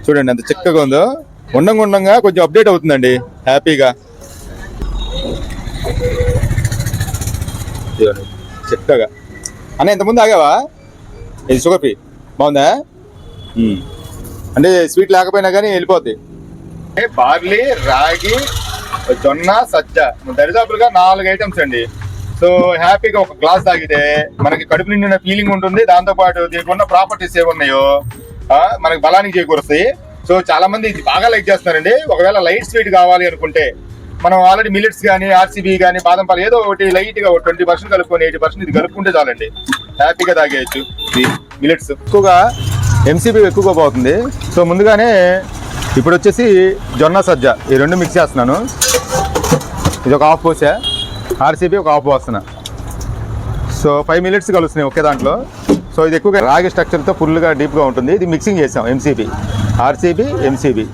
చూడండి ఎంత చిక్కగా ఉందో. ఉండంగా కొంచెం అప్డేట్ అవుతుందండి హ్యాపీగా. చిక్కగా అన్న ఇంతకుముందు ఆగావా? ఇది షుగర్ ఫ్రీ బాగుందా? అంటే స్వీట్ లేకపోయినా కానీ వెళ్ళిపోద్ది. బార్లీ, రాగి, జొన్న, సజ్జ దరిదాపులుగా 4 ఐటమ్స్ అండి. సో హ్యాపీగా ఒక గ్లాస్ తాగితే మనకి కడుపు నిండిన ఫీలింగ్ ఉంటుంది. దాంతో పాటు దీనికి ఉన్న ప్రాపర్టీస్ ఏమున్నాయో మనకి బలానికి చేకూరుస్తాయి. సో చాలా మంది ఇది బాగా లైక్ చేస్తున్నారండి. ఒకవేళ లైట్ స్వీట్ కావాలి అనుకుంటే మనం ఆల్రెడీ మిల్లెట్స్ కానీ, ఆర్సీబీ కానీ, బాదం పాలు ఏదో ఒకటి లైట్ గా 20% కలుపుకొని 80% ఇది కలుపుకుంటే చాలండి, హ్యాపీగా తాగేయచ్చు. ఇది మిల్లెట్స్ ఎక్కువగా ఎంసీబీ ఎక్కువగా పోతుంది. సో ముందుగానే ఇప్పుడు వచ్చేసి జొన్న, సజ్జ ఈ రెండు మిక్స్ చేస్తున్నాను. ఇది ఒక హాఫ్ పోసా, ఆర్సీబీ ఒక హాఫ్ పోస్తున్నా. సో 5 మినిట్స్ కలుస్తున్నాయి ఒకే దాంట్లో. సో ఇది ఎక్కువగా రాగి స్ట్రక్చర్తో ఫుల్గా డీప్గా ఉంటుంది. ఇది మిక్సింగ్ చేసాం ఎంసీబీ, ఆర్సీబీ, ఎంసీబీ.